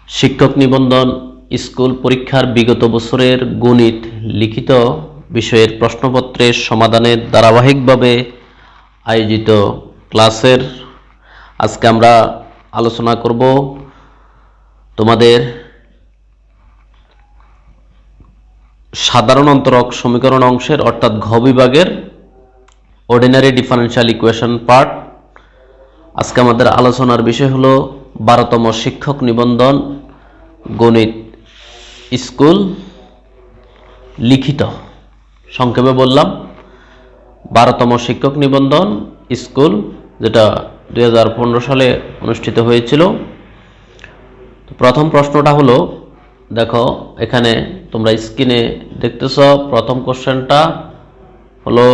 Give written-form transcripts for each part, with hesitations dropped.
শিক্ষক নিবন্ধন স্কুল পরীক্ষার বিগত বছরের গণিত লিখিত বিষয়ের প্রশ্নপত্রের সমাধানের ধারাবাহিকভাবে আয়োজিত ক্লাসের আজকে আমরা আলোচনা করব তোমাদের সাধারণ অন্তরক সমীকরণ অংশের অর্থাৎ ঘ বিভাগের অর্ডিনারি ডিফারেনশিয়াল ইকুয়েশন পার্ট। আজকে আমাদের আলোচনার বিষয় হলো 12তম শিক্ষক নিবন্ধন গণিত স্কুল লিখিত। সংক্ষেপে বললাম 12তম শিক্ষক নিবন্ধন স্কুল, যেটা 2015 সালে অনুষ্ঠিত হয়েছিল। প্রথম প্রশ্নটা হলো, দেখো এখানে তোমরা স্ক্রিনে দেখতেছ, প্রথম কোশ্চেনটা হলো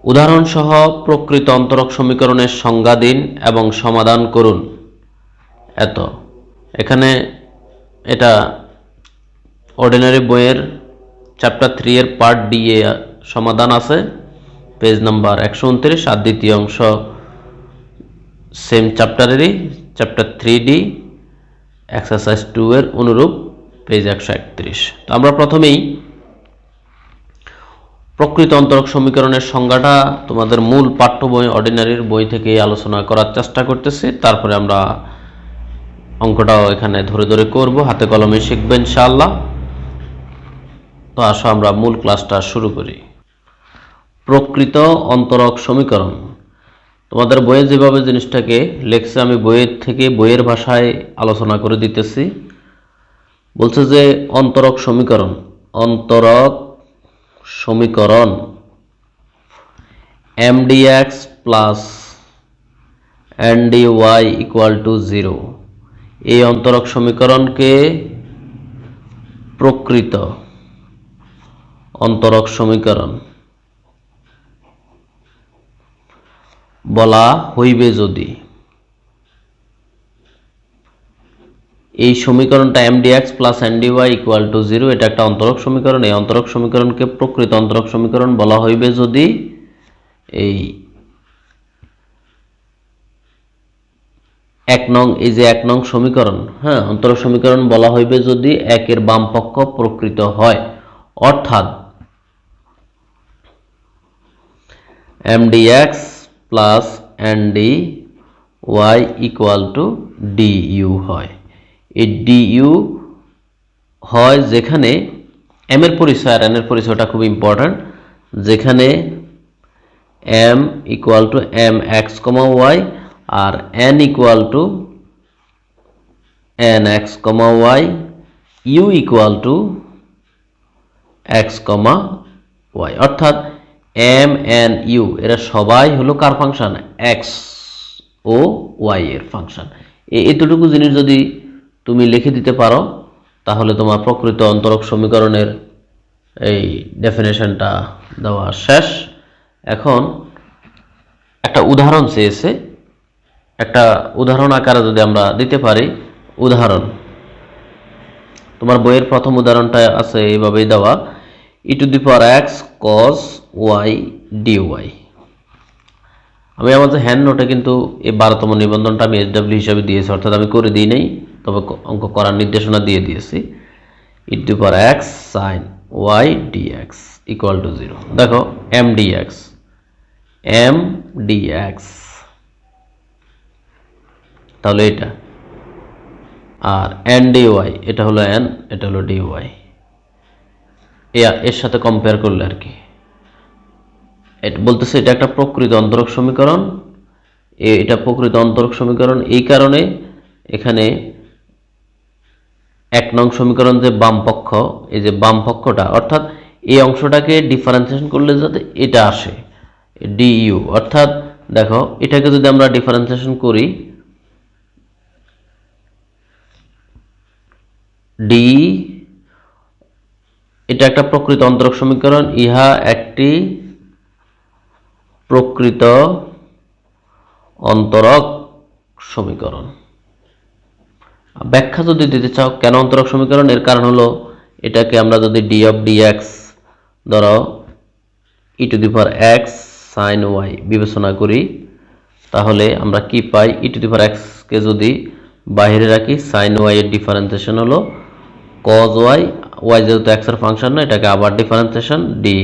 উদাহরণসহ প্রকৃত অন্তরক সমীকরণের সংজ্ঞা দিন এবং সমাধান করুন। এখানে এটা অর্ডিনারি বইয়ের চ্যাপ্টার 3 এর পার্ট ডি এ সমাধান আছে, পেজ নাম্বার 129, আর দ্বিতীয় অংশ সেম চ্যাপ্টারেরই চ্যাপ্টার 3D এক্সারসাইজ 2 এর অনুরূপ পেজ 131। তো আমরা প্রথমেই প্রকৃত অন্তরক সমীকরণের সংজ্ঞাটা তোমাদের মূল পাঠ্য বই অর্ডিনারির বই থেকে আলোচনা করার চেষ্টা করতেছি, তারপরে আমরা অঙ্কটাও এখানে ধরে ধরে করব, হাতে কলমে শিখবেন ইনশাআল্লাহ। তো আসো আমরা মূল ক্লাসটা শুরু করি। প্রকৃত অন্তরক সমীকরণ তোমাদের বইয়ে যেভাবে জিনিসটাকে লেখছে, আমি বইয়ের থেকে বইয়ের ভাষায় আলোচনা করে দিতেছি। বলছে যে অন্তরক সমীকরণ mdx plus ndy equal to 0, এই অন্তরক সমীকরণকে প্রকৃত অন্তরক সমীকরণ বলা হইবে যদি এই সমীকরণটা mdx plus ndy equal to 0, এটা একটা অন্তরক সমীকরণ। এই অন্তরক সমীকরণকে প্রকৃত অন্তরক সমীকরণ বলা হইবে যদি এই এই যে 1 নং সমীকরণ, অন্তরক সমীকরণ বলা হইবে যদি 1 এর বাম পক্ষ প্রকৃত হয়, অর্থাৎ mdx plus ndy equal to du হয়। এই du হয় যেখানে m এর পরিচয় আর n এর পরিচয়টা খুব ইম্পর্টেন্ট, যেখানে m equal to mx, y আর n equal to nx, y, u equal to x, y, অর্থাৎ m n u এরা সবাই হলো কার ফাংশন? x ও y এর ফাংশন। এতটুকু জিনিস যদি তুমি লিখে দিতে পারো তাহলে তোমার প্রকৃত অন্তরক সমীকরণের এই ডেফিনেশনটা দেওয়া শেষ। এখন একটা উদাহরণ চেয়েছে, একটা উদাহরণ আকারে যদি আমরা দিতে পারি। উদাহরণ তোমার বইয়ের প্রথম উদাহরণটা আছে এইভাবেই দেওয়া, e to the power x cos y dy। আমি আমাদের হ্যান্ড নোটে কিন্তু এই 12তম নিবন্ধনটা আমি SW হিসাবে দিয়েছি, অর্থাৎ আমি করে দিই নাই, তবে অঙ্ক করার নির্দেশনা দিয়ে দিয়েছি। e to the power x sin y dx equal to 0। দেখো mdx তাহলে এটা, আর ndy এটা হলো n, এটা হলো dy, এর সাথে কম্পেয়ার করলে আর কি এটা বলতেছে এটা একটা প্রকৃত অন্তরক সমীকরণ। এটা প্রকৃত অন্তরক সমীকরণ এই কারণে এখানে 1 নং সমীকরণ যে বাম পক্ষ, এই যে বাম পক্ষটা, অর্থাৎ এই অংশটাকে ডিফারেন্সিয়েশন করলে যাতে এটা আসে du, অর্থাৎ দেখো এটাকে যদি আমরা ডিফারেন্সিয়েশন করি d, এটা একটা প্রকৃত অন্তরক সমীকরণ, ইহা একটি প্রকৃত অন্তরক সমীকরণ। ব্যাখ্যা যদি দিতে চাও কেন অন্তরক সমীকরণ, এর কারণ হলো এটাকে আমরা যদি d of dx ধরো e to the power x sin y বিবেচনা করি, তাহলে আমরা কি পাই? e to the power x কে যদি বাইরে রাখি sin y এর ডিফারেন্সিয়েশন হলো cos y, y যেহেতু x এর ফাংশন না এটাকে আবার differentiation dy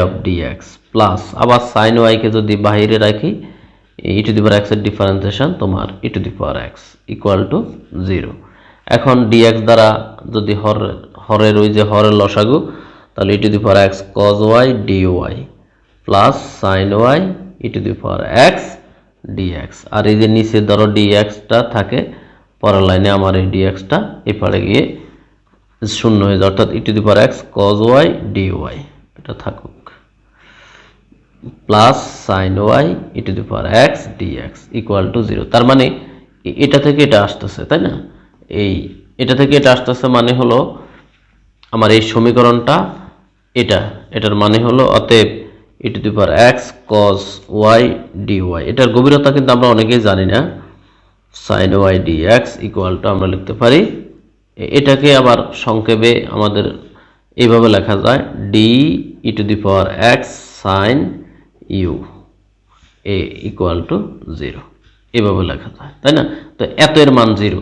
of dx plus আবার sin y কে যদি বাইরে রাখি e to the power x এর ডিফারেন্সিয়েশন তোমার e to the power x equal to 0। এখন dx দ্বারা যদি হরের ওই যে হরের লসাগু তাহলে e to the power x cos y dy plus sin y e to the power x dx। আর এই যে নিচে ধরো dx টা থাকে পরের লাইনে আমার এই dx টা এই পারে গিয়ে শূন্য হয়ে যায়, অর্থাৎ e to the power x cos y dy এটা থাকুক plus sin y e to the power x dx equal to 0। তার মানে এটা থেকে এটা আসতেছে, তাই না? এটা থেকে এটা আসতেছে মানে হলো আমার এই সমীকরণটা এটার মানে হলো অতএব e to the power x cos y dy। এটার গভীরতা কিন্তু আমরা অনেকেই জানি না। sin y dx equal to আমরা লিখতে পারি, এটাকে আবার সংক্ষেপে আমাদের এইভাবে লেখা যায় d e to the power x sin u a equal to 0, এভাবে লেখা যায়, তাই না? তো এত এর মান 0,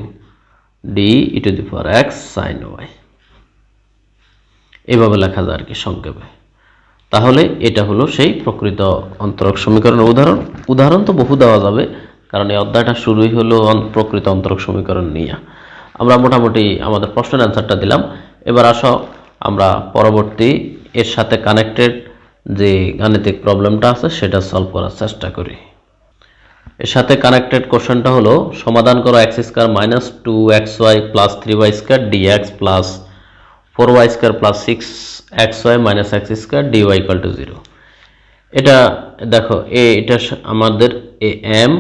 d e to the power x sin y এভাবে লেখা যায় আর কি সংক্ষেপে। তাহলে এটা হলো সেই প্রকৃত অন্তরক সমীকরণের উদাহরণ তো বহু দেওয়া যাবে, কারণ এই অধ্যায়টা শুরুই হলো প্রকৃত অন্তরক সমীকরণ নিয়ে। আমরা মোটামুটি আমাদের প্রশ্নের অ্যান্সারটা দিলাম। এবার আসো আমরা পরবর্তী এর সাথে কানেক্টেড যে গাণিতিক প্রবলেমটা আছে সেটা সলভ করার চেষ্টা করি। এর সাথে কানেক্টেড কোশ্চেনটা হলো সমাধান করো x square minus 2xy plus 3y square dx plus 4y square plus 6xy minus x square dy equal to 0। এটা দেখো এটা আমাদের m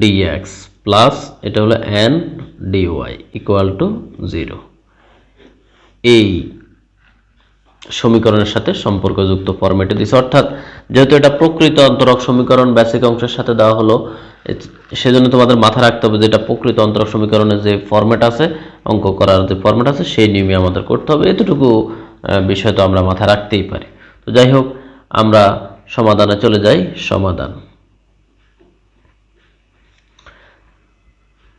dx প্লাস এটা হলো n dy ইকুয়াল টু 0 এই সমীকরণের সাথে সম্পর্কযুক্ত ফরম্যাটে দিছে। অর্থাৎ যেহেতু এটা প্রকৃত অন্তরক সমীকরণ বেসিক অংশের সাথে দেওয়া হলো, সেজন্য তোমাদের মাথা রাখতে হবে যে এটা প্রকৃত অন্তরক সমীকরণের যে ফরম্যাট আছে, অঙ্ক করার যে ফরম্যাট আছে সেই নিয়মে আমাদের করতে হবে। এতটুকু বিষয় তো আমরা মাথা রাখতেই পারি। তো যাই হোক আমরা সমাধানে চলে যাই। সমাধান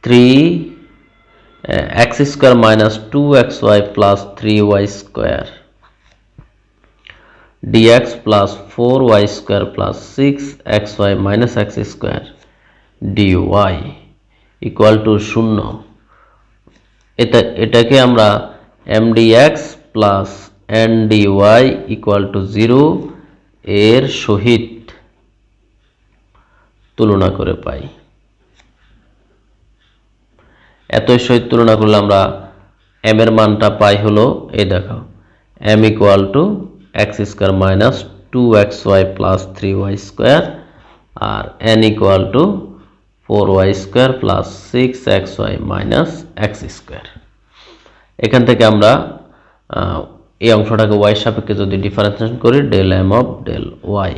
3x square minus 2xy plus 3y square dx plus 4y square plus 6xy minus x square dy equal to 0। এটাকে আমরা mdx plus ndy equal to 0 এর সহিত তুলনা করে পাই। এতই সহিত তুলনা করলে আমরা m এর মানটা পাই হলো এই দেখো m equal to x square minus 2xy plus 3y square আর n equal to 4y square plus 6xy minus x square. এখান থেকে আমরা এই অংশটাকে y এর সাপেক্ষে যদি ডিফারেন্সিয়েশন করি del m of del y,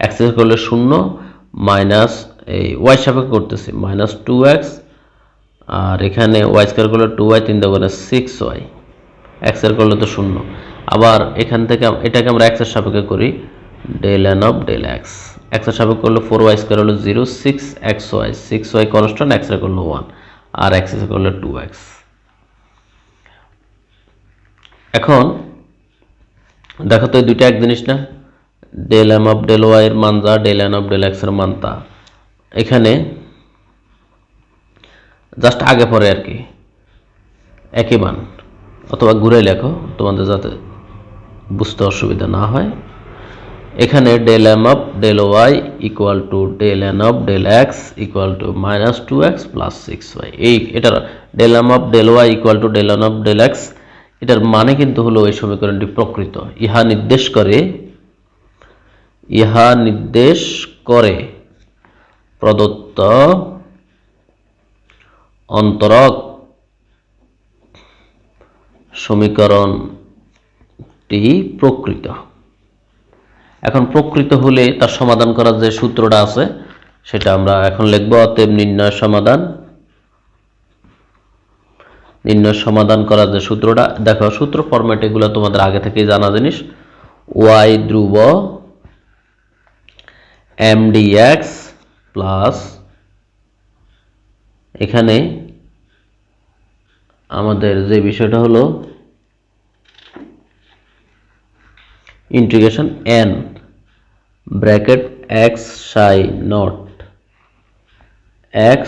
x এর করলে 0 মাইনাস এই y সাপেক্ষে করতেছি মাইনাস 2x আর এখানে y স্কয়ার করলে 2y 3 দুগুণে 6y, x এর করলে তো 0। আবার এখান থেকে এটাকে আমরা x এর সাপেক্ষে করি del n of del x, x এর সাপেক্ষে করলে 4y স্কয়ার হলো 0, 6xy 6y কনস্ট্যান্ট, x এর করলে 1 আর x এর করলে 2x। এখন দেখো তো এই দুইটা এক জিনিস না, del m of del y এর মান যা del n of del x এর মান তা। এখানে জাস্ট আগে পরে আর কি একই মান, অথবা ঘুরে লেখো তোমাদের যাতে বুঝতে অসুবিধা না হয়। এখানে del m of del y equal two del n of del x equal to minus 2x plus 6y। এটার del m of del y equal two del n of del x, এটার মানে কিন্তু হলো এই সমীকরণটি প্রকৃত। ইহা নির্দেশ করে প্রদত্ত অন্তরক সমীকরণটি প্রকৃত। এখন প্রকৃত হলে তার সমাধান করার যে সূত্রটা আছে সেটা আমরা এখন লিখব। অতএব নির্ণয় সমাধান করার যে সূত্রটা, দেখো সূত্র ফরম্যাট এগুলো তোমাদের আগে থেকেই জানা জিনিস। y ধ্রুব m dx প্লাস এখানে আমাদের যে বিষয়টা হলো integration n bracket x psi not x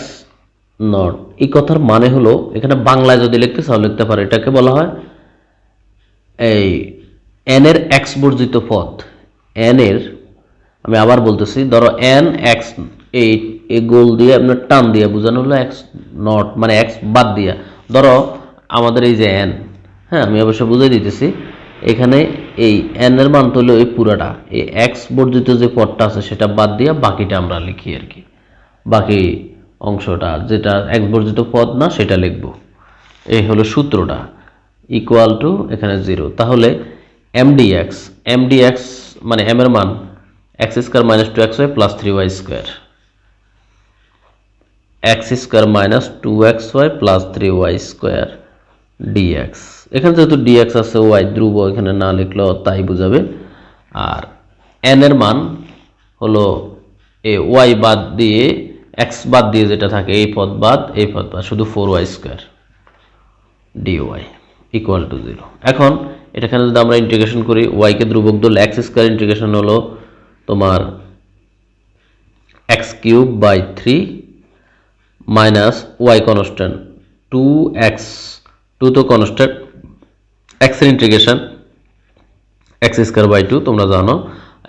not, এই কথার মানে হলো এখানে বাংলায় যদি লিখতে চাও লিখতে পারে, এটাকে বলা হয় এই n এর x বর্জিত পদ। n এর, আমি আবার বলতেছি, ধরো n x, এই গোল দিয়ে আপনার টান দিয়ে বোঝানো হলো x নট মানে x বাদ দিয়া, ধরো আমাদের এই যে n, হ্যাঁ আমি অবশ্য বুঝিয়ে দিতেছি, এখানে এই n এর মান তো হলো এই পুরাটা, এই x বর্জিত যে পদটা আছে সেটা বাদ দিয়া বাকিটা আমরা লিখি আর কি, বাকি অংশটা যেটা x বর্জিত পদ না সেটা লিখব। এই হলো সূত্রটা, ইকুয়াল টু এখানে 0। তাহলে mdx মানে m এর মান x square minus 2xy plus 3y square, x square minus 2xy plus 3y square dx। এখানে যেহেতু dx আছে y ধ্রুব, এখানে না লিখলেও তাই বুঝাবে। আর n এর মান হলো y বাদ দিয়ে x বাদ দিয়ে যেটা থাকে এই পদ বাদ শুধু 4y square dy equal to 0। এখন এটাখানে যদি আমরা ইন্টিগ্রেশন করি, y কে ধ্রুবক ধরলে x স্কয়ার ইন্টিগ্রেশন হলো তোমার x cube by 3 minus y constant 2x, 2 তো কনস্ট্যান্ট, x এর ইন্টিগ্রেশন x স্কয়ার বাই 2 তোমরা জানো,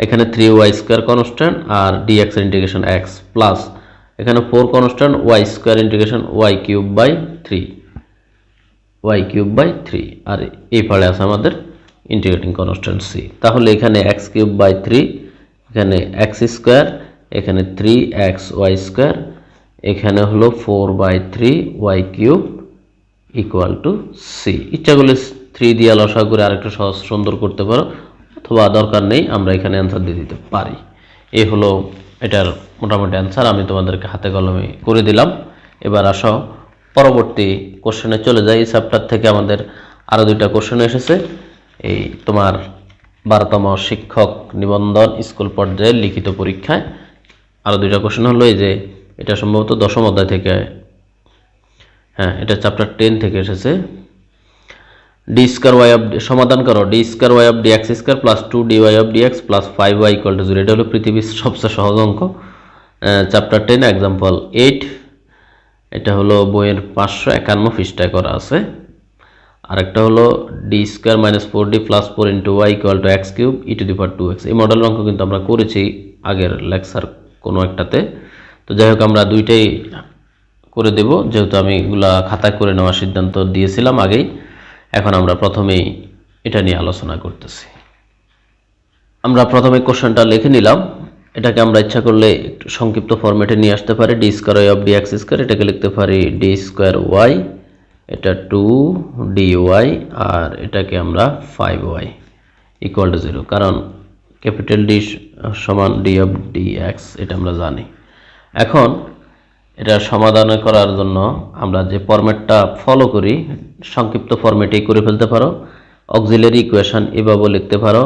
এখানে 3y স্কয়ার কনস্ট্যান্ট আর dx এর ইন্টিগ্রেশন x প্লাস এখানে 4 constant y square integration y cube by 3 আর এই পারে আছে আমাদের ইন্টিগ্রেটিং কনস্ট্যান্ট c। তাহলে এখানে x কিউব বাই 3, এখানে x স্কয়ার, এখানে 3x y স্কয়ার, এখানে হলো 4/3 y cube equal to c। ইচ্ছা করলে 3 দিয়ে লসা করে আরেকটু সহজ সুন্দর করতে পারো, অথবা দরকার নেই আমরা এখানে অ্যান্সার দিয়ে দিতে পারি। এই হলো এটার মোটামুটি অ্যান্সার, আমি তোমাদেরকে হাতে কলমে করে দিলাম। এবার আসো পরবর্তী কোশ্চেনে চলে যাই। চ্যাপ্টার থেকে আমাদের আরও 2টা কোশ্চেন এসেছে। এই তোমার 12তম শিক্ষক নিবন্ধন স্কুল পর্যায়ের লিখিত পরীক্ষায় আরও 2টা কোশ্চেন হলো এই যে, এটা সম্ভবত 10ম অধ্যায় থেকে, হ্যাঁ এটা চ্যাপ্টার 10 থেকে এসেছে। ডি স্কয়ার ওয়াই অফ, সমাধান করো d square y of dx square plus 2 dy of dx plus 5y equal to 0। এটা হলো পৃথিবীর সবচেয়ে সহজ অঙ্ক, চ্যাপ্টার 10 এক্সাম্পল 8। এটা হলো বইয়ের 551 পৃষ্ঠায় করা আছে। আরেকটা হলো d square minus 4d plus 4 into y equal to x cube e to the power 2x। এই মডেল অঙ্ক কিন্তু আমরা করেছি আগের লেকচার কোনো একটাতে। তো যাই হোক আমরা 2টাই করে দেব, যেহেতু আমি এগুলা খাতায় করে নেওয়ার সিদ্ধান্ত দিয়েছিলাম আগেই। এখন আমরা প্রথমেই এটা নিয়ে আলোচনা করতেছি। আমরা প্রথমে কোশ্চেনটা লিখে নিলাম। এটাকে আমরা ইচ্ছা করলে একটু সংক্ষিপ্ত ফরম্যাটে নিয়ে আসতে পারি, d square y of dx square, এটাকে লিখতে পারি ডি স্কয়ার ওয়াই, এটা 2dy, আর এটাকে আমরা 5y ইকুয়াল টু 0, কারণ ক্যাপিটাল ডি সমান ডি অফ ডিএক্স এটা আমরা জানি। এখন এটা সমাধান করার জন্য আমরা যে ফরম্যাটটা ফলো করি, সংক্ষিপ্ত ফরম্যাটেই করে ফেলতে পারো। অক্সিলারি ইকুয়েশন এভাবে লিখতে পারো,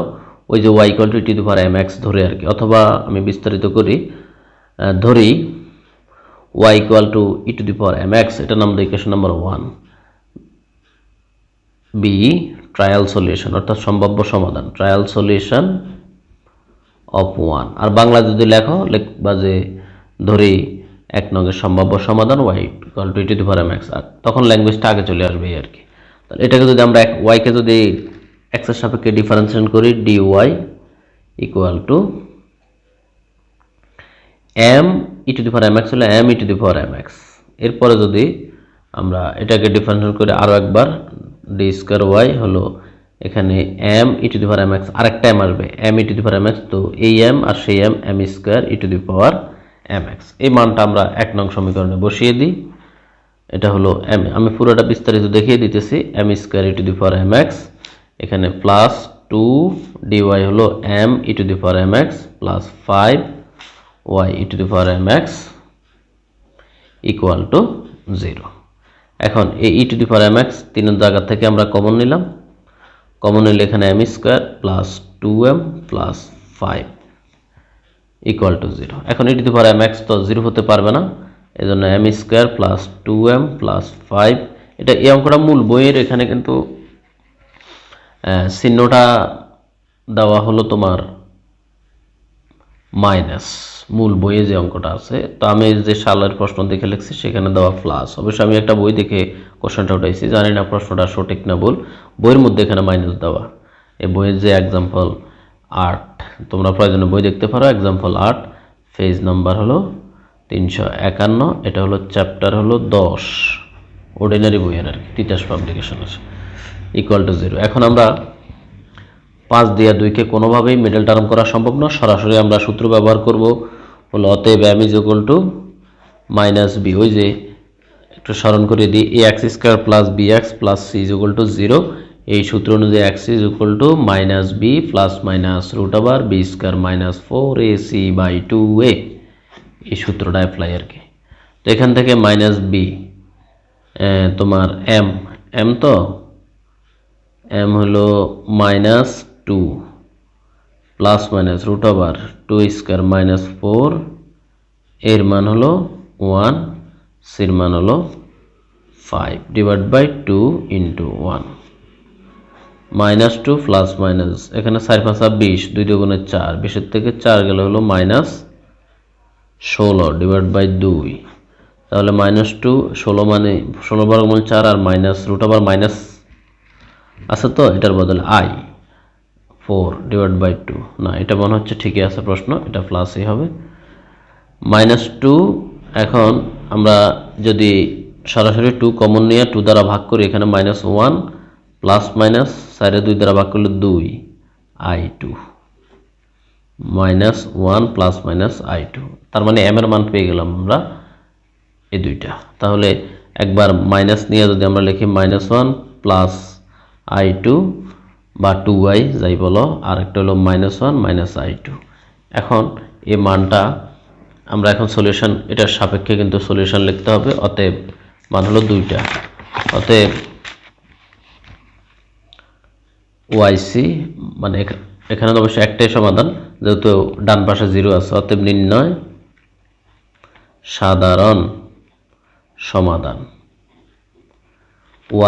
ওই যে y equal to e to the power mx ধরে আর কি, অথবা আমি বিস্তারিত করি, ধরি y equal to e to the power mx, এটা নাম দিই equation number 1। Be trial solution, অর্থাৎ সম্ভাব্য সমাধান, ট্রায়াল সলিউশন অফ 1। আর বাংলা যদি লেখো লিখবা যে ধরি 1 নংয়ের সম্ভাব্য সমাধান y equal to e to the power mx, আর তখন ল্যাঙ্গুয়েজটা আগে চলে আসবে আর কি। তাহলে এটাকে যদি আমরা y কে যদি x এর সাপেক্ষে ডিফারেন্সিয়েশন করি, dy equal to m E to the power mx হলে m E to the power mx। এরপরে যদি আমরা এটাকে ডিফারেন্সিয়েশন করে আরও একবার, ডি স্কয়ার ওয়াই হলো এখানে m E to the power mx, আরেকটা m আসবে m E to the power mx, তো এই m আর সেই m square E to the power mx। এই মানটা আমরা 1 নং সমীকরণে বসিয়ে দিই। এটা হলো m, আমি পুরোটা বিস্তারিত দেখিয়ে দিতেছি, m square E to the power mx, এখানে প্লাস 2 dy হলো m E to the power mx plus 5y E to the power mx equal to 0। এখন এই ই টু দি পাওয়ার mx 3 জায়গা থেকে আমরা কমন নিলাম, কমন নিলে এখানে m square plus 2m plus 5 equal to 0। এখন ই টু দি পাওয়ার mx তো 0 হতে পারবে না, এজন্য m square plus 2m plus 5 এটা এই অঙ্কটা মূল বইয়ের, এখানে কিন্তু চিহ্নটা দেওয়া হলো তোমার মাইনাস, মূল বইয়ে যে অঙ্কটা আছে। তো আমি যে সালের প্রশ্ন দেখে লিখছি সেখানে দেওয়া প্লাস। অবশ্যই আমি একটা বই দেখে কোশ্চেনটা উঠাইছি, জানি না প্রশ্নটা সঠিক না ভুল, বইয়ের মধ্যে এখানে মাইনাস দেওয়া। এই বইয়ের যে এক্সাম্পল 8, তোমরা প্রয়োজনে বই দেখতে পারো, এক্সাম্পল 8 পেজ নাম্বার হলো 351, এটা হলো চ্যাপ্টার হলো 10, অর্ডিনারি বইয়ের আর কি, তিতাস পাবলিকেশনের, ইকুয়াল টু 0। এখন আমরা 5 দিয়ে 2কে কোনোভাবেই মিডল টার্ম করা সম্ভব না, সরাসরি আমরা সূত্র ব্যবহার করব, হলো অতএব m is equal to minus B. ওই যে একটু স্মরণ করে দিই, A x square plus B x plus C is equal to 0। এই সূত্র অনুযায়ী x is equal to minus B plus minus root over B square minus 4ac by 2a, এই সূত্রটা অ্যাপ্লাই আর কি। তো এখান থেকে মাইনাস বি তোমার এম তো এম হলো minus 2 plus minus root over 2 square minus 4, এর মান হলো 1, সির মান হলো 5 divide by 2 into 1, minus 2 plus minus, এখানে 4 5 20, 2 দুগুণে 4, 20 থেকে 4 গেলে হলো মাইনাস 16 ডিভাইড বাই 2, তাহলে মাইনাস 2, 16 মানে 16 বর্গমূল 4 আর মাইনাস রুট ওভার মাইনাস আছে, তো এটার বদলে i 4 ডিভাইড বাই 2, না এটা মনে হচ্ছে ঠিকই আছে প্রশ্ন, এটা প্লাসই হবে। মাইনাস 2, এখন আমরা যদি সরাসরি 2 কমন নিয়ে 2 দ্বারা ভাগ করি, এখানে মাইনাস 1 প্লাস মাইনাস 4 2 দ্বারা ভাগ করলে 2 i2, minus 1 plus minus i2, তার মানে m এর মান পেয়ে গেলাম আমরা এই দুইটা। তাহলে একবার মাইনাস নিয়ে যদি আমরা লিখি মাইনাস 1 প্লাস i2 বা 2i যাই বলো, আর একটা হলো মাইনাস 1 মাইনাস i2। এখন এই মানটা আমরা এখন সলিউশন, এটার সাপেক্ষে কিন্তু সলিউশন লিখতে হবে। অতএব মান হলো দুইটা, অতএব yc মানে এখানে অবশ্যই একটাই সমাধান, যেহেতু ডান পাশে 0 আছে, অতএব নির্ণয় সাধারণ সমাধান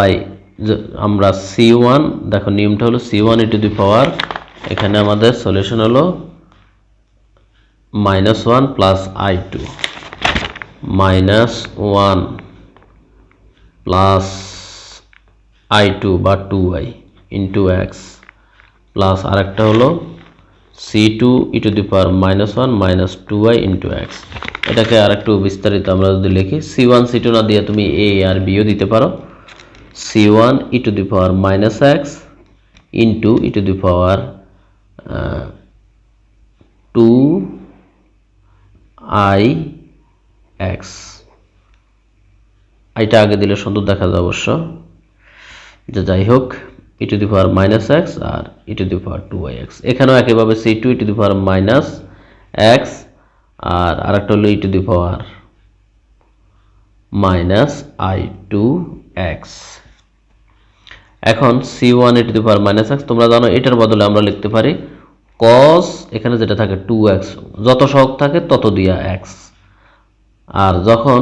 y, আমরা c1, দেখো নিয়মটা হলো c1 e টু দি পাওয়ার, এখানে আমাদের সলিউশন হলো -1 প্লাস i2, -1 প্লাস i2 বা 2i ইন্টু x প্লাস আরেকটা হলো c2 e to the power -1 minus 2i into x। এটাকে আরেকটু বিস্তারিত আমরা যদি লিখি, c1 c2 না দিয়ে তুমি a আর b ও দিতে পারো, c1 e to the power minus x into e to the power 2ix, এটা আগে দিলে সুন্দর দেখা যায় অবশ্য, যে যাই হোক e to the power minus x আর e to the power 2ix। এখানেও একইভাবে c2 e to the power minus x আর আরেকটা হলো e to the power minus i2x। এখন c1 e to the power minus x, তোমরা জানো এটার বদলে আমরা লিখতে পারি cos, এখানে যেটা থাকে 2x, যত সহগ থাকে তত দিয়া x, আর যখন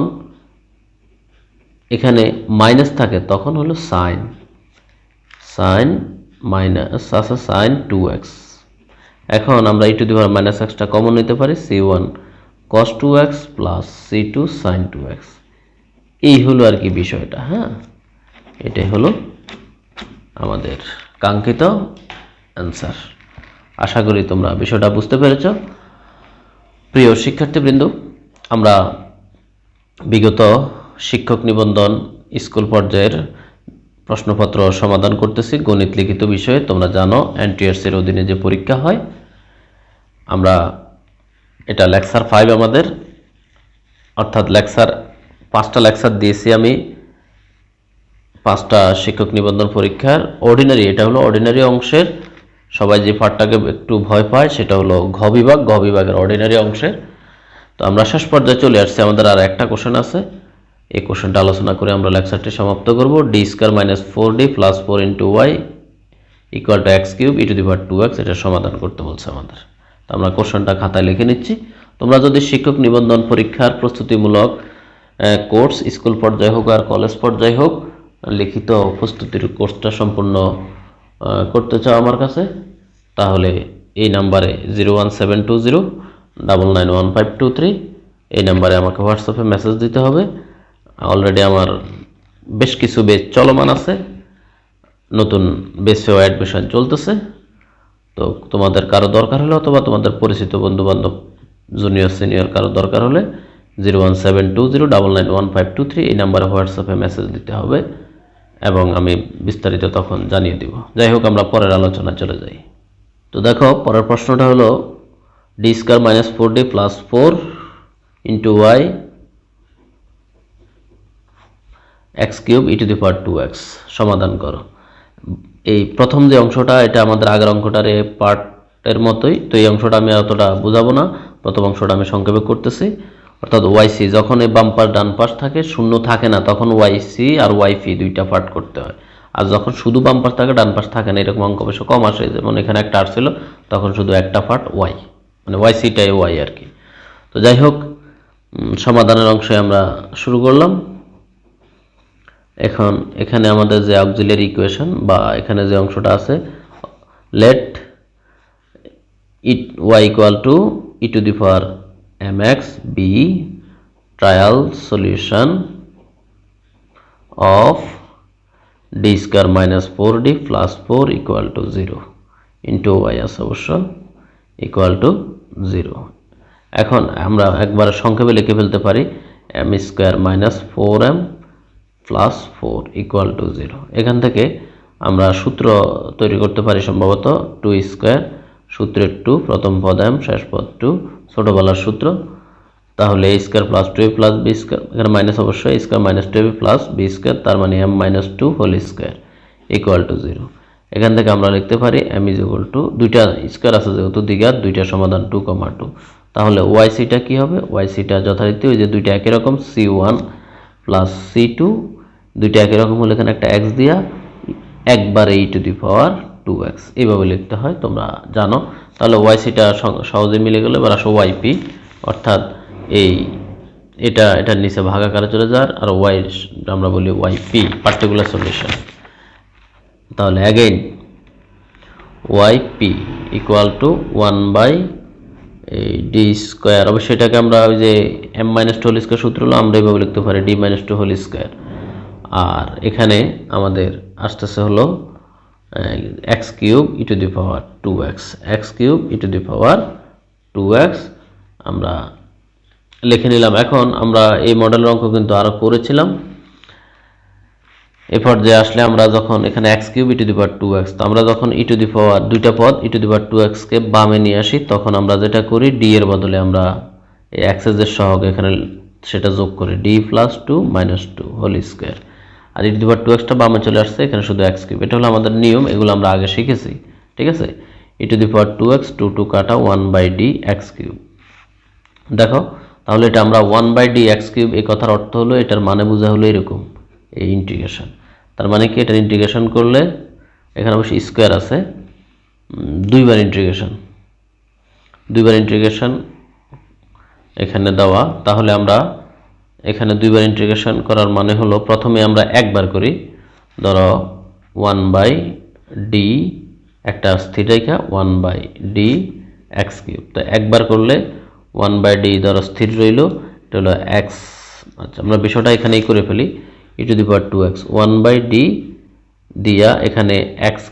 এখানে মাইনাস থাকে তখন হলো sin মাইনাস আছে sin 2x। এখন আমরা e to the power minus xটা কমন নিতে পারি, c1 cos 2x plus c2 sin 2x। এই হলো আর কি বিষয়টা। হ্যাঁ, এটাই হলো আমাদের কাঙ্ক্ষিত অ্যান্সার। আশা করি তোমরা বিষয়টা বুঝতে পেরেছ। প্রিয় শিক্ষার্থীবৃন্দ, আমরা বিগত শিক্ষক নিবন্ধন স্কুল পর্যায়ের প্রশ্নপত্র সমাধান করতেছি গণিত লিখিত বিষয়ে। তোমরা জানো এনটিআরসির অধীনে যে পরীক্ষা হয়, আমরা এটা লেকচার 5 আমাদের, অর্থাৎ লেকচার 5টা লেকচার দিয়েছি আমি 5টা শিক্ষক নিবন্ধন পরীক্ষার অর্ডিনারি। এটা হলো অর্ডিনারি অংশের, সবাই যে পার্টটাকে একটু ভয় পায় সেটা হলো ঘ বিভাগের অর্ডিনারি অংশের। তো আমরা শেষ পর্যায়ে চলে আসছি, আমাদের আর একটা কোশ্চেন আছে, এই কোশ্চেনটা আলোচনা করে আমরা লেকচারটি সমাপ্ত করব। D square minus 4d plus 4 into y equal to x cube e to the power 2x, এটা সমাধান করতে বলছে আমাদের। তো আমরা কোশ্চেনটা খাতায় লিখে নিচ্ছি। তোমরা যদি শিক্ষক নিবন্ধন পরীক্ষার প্রস্তুতিমূলক কোর্স স্কুল পর্যায়ে হোক আর কলেজ পর্যায়ে হোক লিখিত প্রস্তুতির কোর্সটা সম্পূর্ণ করতে চাও আমার কাছে, তাহলে এই নাম্বারে 01720991523 এই নাম্বারে আমাকে হোয়াটসঅ্যাপে মেসেজ দিতে হবে। অলরেডি আমার বেশ কিছু বেচ চলমান আছে, নতুন বেচেও অ্যাডমিশন চলতেছে। তো তোমাদের কারো দরকার হলে অথবা তোমাদের পরিচিত বন্ধুবান্ধব জুনিয়র সিনিয়র কারো দরকার হলে 01720991523 এই নাম্বারে হোয়াটসঅ্যাপে মেসেজ দিতে হবে এবং আমি বিস্তারিত তখন জানিয়ে দিব। যাই হোক, আমরা পরের আলোচনা চলে যাই। তো দেখো, পরের প্রশ্নটা হলো d² - 4d + 4 * y x³ e⁴ সমাধান করো। এই প্রথম যে অংশটা, এটা আমাদের আগের অঙ্কটার পার্টের মতোই, তো এই অংশটা আমি অতটা বুঝাবো না। প্রথম অংশটা আমি সংক্ষেপে করতেছি। অর্থাৎ yc যখন এই বাম পাশ ডান পাশ থাকে, শূন্য থাকে না, তখন yc আর yp দুইটা পার্ট করতে হয়। আর যখন শুধু বাম পাশ থাকে ডান পাশ থাকে না, এরকম অঙ্ক বেশ কম আসে, যেমন এখানে একটা আসছিল, তখন শুধু একটা পার্ট y, মানে ycটাই y আর কি। তো যাই হোক, সমাধানের অংশে আমরা শুরু করলাম। এখন এখানে আমাদের যে অক্সিলারি ইকুয়েশন বা এখানে যে অংশটা আছে, late y = e⁴mx be trial solution of d² - 4d + 4 = 0 into y আছে অবশ্য = 0। এখন আমরা একবার সংক্ষেপে লিখে ফেলতে পারি m² - 4m + 4 = 0। এখান থেকে আমরা সূত্র তৈরি করতে পারি সম্ভবত 2² সূত্রের 2, প্রথম পদ m, শেষ পদ 2, ছোটবেলার সূত্র। তাহলে a² + 2a + b², এখানে মাইনাস অবশ্যই, a² - 2ab + b², তার মানে m - 2 হোল স্কয়ার = 0। এখান থেকে আমরা লিখতে পারি m = দুইটা স্কয়ার আছে যেহেতু দ্বিঘাত, দুইটা সমাধান 2, 2। তাহলে yc-টা কি হবে? yc-টা যথারীতি ওই যে দুইটা একই রকম, c1 + c2, দুইটা একই রকম হলে এখানে একটা x দিয়া একবার e⁴2x এইভাবে লিখতে হয়, তোমরা জানো। তাহলে yc-টা সহজে মিলে গেল। এবার আসো yp, অর্থাৎ এটার নিচে ভাগাকারে চলে যায়, আর y আমরা বলি yp, পার্টিকুলার সলিউশন। তাহলে অ্যাগেইন yp = 1/d²। অবশ্যই এটাকে আমরা ওই যে m - 2 হোল স্কয়ার সূত্র হলো, আমরা এইভাবে লিখতে পারি d - 2 হোল স্কয়ার। আর এখানে আমাদের আসতেছে হলো x³ e⁴2x, x³ e⁴2x আমরা লিখে নিলাম। এখন আমরা এই মডেলের অঙ্ক কিন্তু আরো করেছিলাম। এই পর্যায়ে আসলে আমরা যখন এখানে x³ e⁴2x, তো আমরা যখন দুইটা পদ e⁴2x কে বামে নিয়ে আসি, তখন আমরা যেটা করি d এর বদলে আমরা এই x এর সহগ এখানে সেটা যোগ করি, d + 2 - 2 হোল স্কয়ার। আর e⁴2x টা বামে চলে আসছে, এখানে শুধু x³। এটা হলো আমাদের নিয়ম, এগুলো আমরা আগে শিখেছি, ঠিক আছে। e⁴2x 2 2 কাটা 1/d x³। দেখো, তাহলে এটা আমরা 1/d x³ এই কথার অর্থ হলো, এটার মানে বোঝা হলো এরকম, এই ইন্টিগ্রেশন। তার মানে কি, এটার ইন্টিগ্রেশন করলে এখানে অবশ্যই স্কয়ার আছে, দুইবার ইন্টিগ্রেশন এখানে দেওয়া। তাহলে আমরা এখানে দুইবার ইন্টিগ্রেশন করার মানে হলো, প্রথমে আমরা একবার করি, ধরো 1/d, একটা স্থির রেখা 1/d x³। তো একবার করলে 1/d ধরো স্থির রইল, এটা হলো x। আচ্ছা, আমরা বিষয়টা এখানেই করে ফেলি, e⁴2x 1/d দিয়া এখানে x⁴,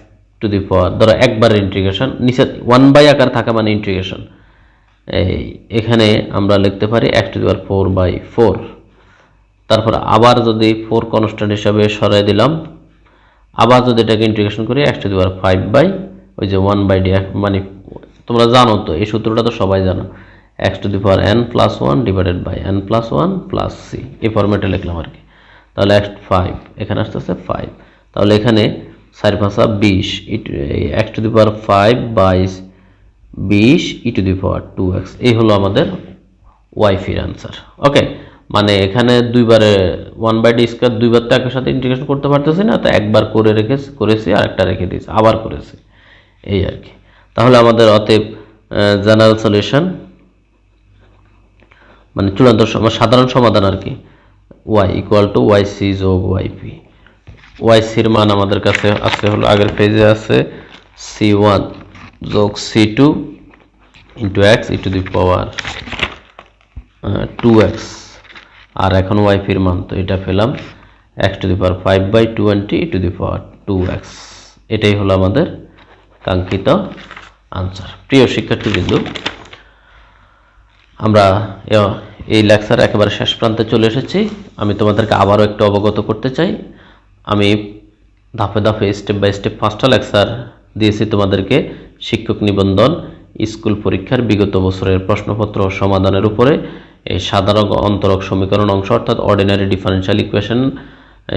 ধরো একবার ইন্টিগ্রেশন, নিচে 1 আকার থাকা মানে ইন্টিগ্রেশন। এখানে আমরা লিখতে পারি x⁴/4। তারপর আবার যদি 4 কনস্ট্যান্ট হিসাবে সরাই দিলাম, আবার যদি এটাকে ইন্টিগ্রেশন করি x⁵, ওই যে 1/d, মানে তোমরা জানো তো এই সূত্রটা, তো সবাই জানো, x⁴n + 1 / n + 1 + c, এই ফরম্যাটে লিখলাম আর কি। তাহলে x5 এখানে আসতেছে 5। তাহলে এখানে 4 × 5 = 20, x⁴5/20 e⁴2x, এই হলো আমাদের yp-র आंसर। ওকে, মানে এখানে দুইবারে 1/d² দুইবার তো একই সাথে ইন্টিগ্রেশন করতে পারতেছি না, তো একবার করেছি আর একটা রেখে দিয়েছি, আবার করেছি, এই আর কি। তাহলে আমাদের অতএব জেনারেল সলিউশন, মানে চূড়ান্ত সাধারণ সমাধান আর কি, y = yc + yp। ওয়াই-সির মান আমাদের কাছে আছে হলো আগের পেজে আছে c1 যোগ c2 into x E to the power 2x, আর এখন ওয়াই-ফির মান তো এটা পেলাম x two the power 5/20 E to the power 2x। এটাই হলো আমাদের কাঙ্ক্ষিত আনসার। প্রিয় শিক্ষার্থীবৃন্দ, আমরা এই লেকচার একেবারে শেষ প্রান্তে চলে এসেছি। আমি তোমাদেরকে আবারও একটু অবগত করতে চাই, আমি ধাপে ধাপে স্টেপ বাই স্টেপ 5টা লেকচার দিয়েছি তোমাদেরকে শিক্ষক নিবন্ধন স্কুল পরীক্ষার বিগত বছরের প্রশ্নপত্র সমাধানের উপরে। এই সাধারণ অন্তরক সমীকরণ অংশ অর্থাৎ অর্ডিনারি ডিফারেনশিয়াল ইকুয়েশন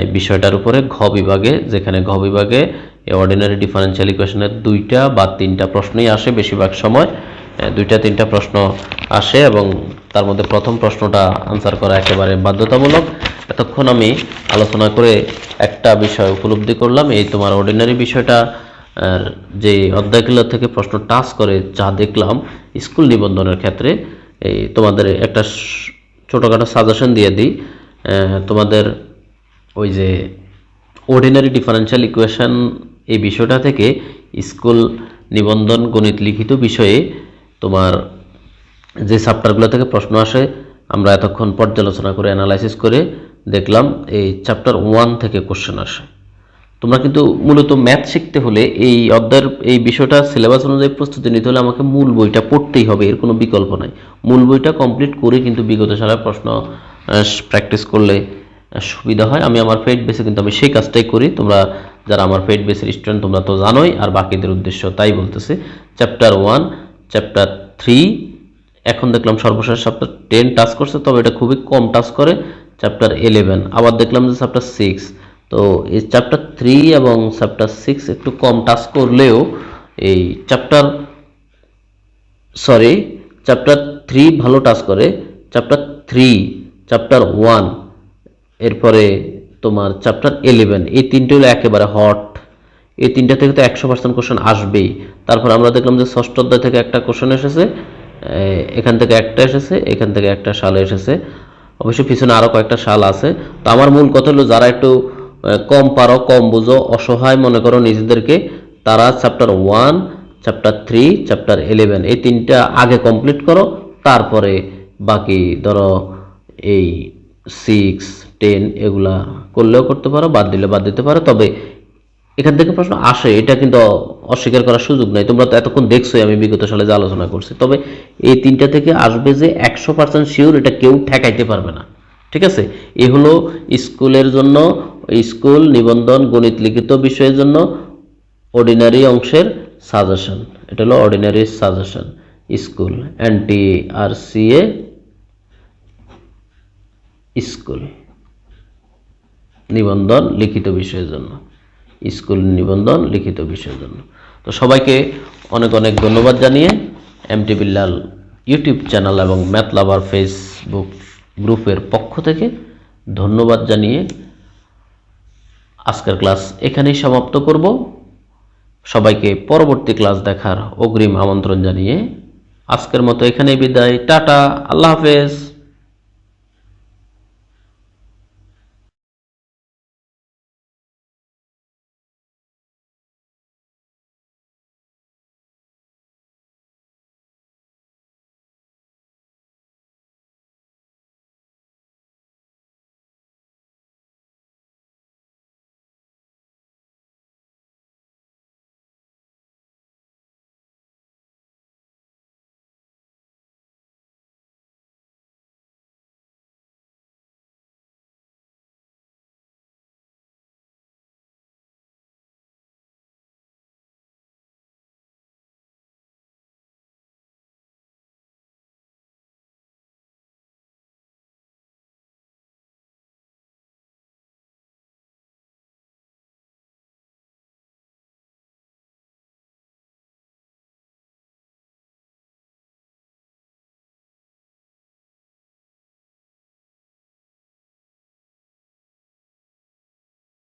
এই বিষয়টার উপরে ঘ বিভাগে, যেখানে ঘ বিভাগে এই অর্ডিনারি ডিফারেনশিয়াল ইকুয়েশনের 2টা বা 3টা প্রশ্নই আসে, বেশিরভাগ সময় 2টা-3টা প্রশ্ন আসে এবং তার মধ্যে প্রথম প্রশ্নটা আনসার করা একেবারে বাধ্যতামূলক। এতক্ষণ আমি আলোচনা করে একটা বিষয় উপলব্ধি করলাম, এই তোমার অর্ডিনারি বিষয়টা যে অধ্যায়গুলো থেকে প্রশ্ন টাচ করে যা দেখলাম স্কুল নিবন্ধনের ক্ষেত্রে, এই তোমাদের একটা ছোটোখাটো সাজেশন দিয়ে দিই। তোমাদের ওই যে অর্ডিনারি ডিফারেনশিয়াল ইকুয়েশন এই বিষয়টা থেকে স্কুল নিবন্ধন গণিত লিখিত বিষয়ে তোমার যে চ্যাপ্টারগুলো থেকে প্রশ্ন আসে আমরা এতক্ষণ পর্যালোচনা করে অ্যানালাইসিস করে দেখলাম এই চ্যাপ্টার 1 থেকে কোশ্চেন আসে। তোমরা কিন্তু মূলত ম্যাথ শিখতে হলে এই অধ্যায়ের এই বিষয়টা সিলেবাস অনুযায়ী প্রস্তুতি নিতে হলে আমাকে মূল বইটা পড়তেই হবে, এর কোনো বিকল্প নাই। মূল বইটা কমপ্লিট করে কিন্তু বিগত সালের প্রশ্ন প্র্যাকটিস করলে সুবিধা হয়। আমি আমার পেইড বেসে কিন্তু আমি সেই কাজটাই করি। তোমরা যারা আমার পেইড বেসের স্টুডেন্ট তোমরা তো জানোই, আর বাকিদের উদ্দেশ্য তাই বলতেছি। চ্যাপ্টার 1, চ্যাপ্টার 3, এখন দেখলাম সর্বশেষ চ্যাপ্টার 10 টাচ করছে, তবে এটা খুবই কম টাচ করে। চ্যাপ্টার 11 আবার দেখলাম যে চ্যাপ্টার 6, তো এই চ্যাপ্টার 3 এবং চ্যাপ্টার 6 একটু কম টাচ করলেও এই চ্যাপ্টার 3 ভালো টাচ করে। চ্যাপ্টার 3, চ্যাপ্টার 1, এরপরে তোমার চ্যাপ্টার 11, এই 3টে হলো একেবারে হট। এই 3টা থেকে তো 100% কোশ্চেন আসবেই। তারপর আমরা দেখলাম যে ষষ্ঠ অধ্যায় থেকে একটা কোশ্চেন এসেছে, এখান থেকে একটা এসেছে, এখান থেকে একটা সালে এসেছে, অবশ্যই পিছনে আরও কয়েকটা সাল আছে। তো আমার মূল কথা হলো যারা একটু কম পারো, কম বুঝো, অসহায় মনে করো নিজেদেরকে, তারা চ্যাপ্টার 1, চ্যাপ্টার 3, চ্যাপ্টার 11 এই 3টা আগে কমপ্লিট করো। তারপরে বাকি ধরো এই 6, 10 এগুলা করলেও করতে পারো, বাদ দিলে বাদ দিতে পারো। তবে এখান থেকে প্রশ্ন আসে, এটা কিন্তু অস্বীকার করার সুযোগ নাই। তোমরা তো এতক্ষণ দেখছোই আমি বিগত সালে যে আলোচনা করছি। তবে এই 3টা থেকে আসবে যে 100% শিওর, এটা কেউ ঠেকাইতে পারবে না। ঠিক আছে, এই হলো স্কুলের জন্য, স্কুল নিবন্ধন গণিত লিখিত বিষয়ের জন্য অর্ডিনারি অংশের সাজেশন। এটা হলো ordinary suggestion school NTRCA school নিবন্ধন লিখিত বিষয়ের জন্য, স্কুল নিবন্ধন লিখিত বিষয়ের জন্য। তো সবাইকে অনেক অনেক ধন্যবাদ জানিয়ে MT বিল্লাল ইউটিউব চ্যানেল এবং ম্যাথ লাভার ফেসবুক গ্রুপের পক্ষ থেকে ধন্যবাদ জানিয়ে আজকের ক্লাস এখানেই সমাপ্ত করব। সবাইকে পরবর্তী ক্লাস দেখার অগ্রিম আমন্ত্রণ জানিয়ে আজকের মতো এখানেই বিদায়। টাটা, আল্লাহ হাফেজ।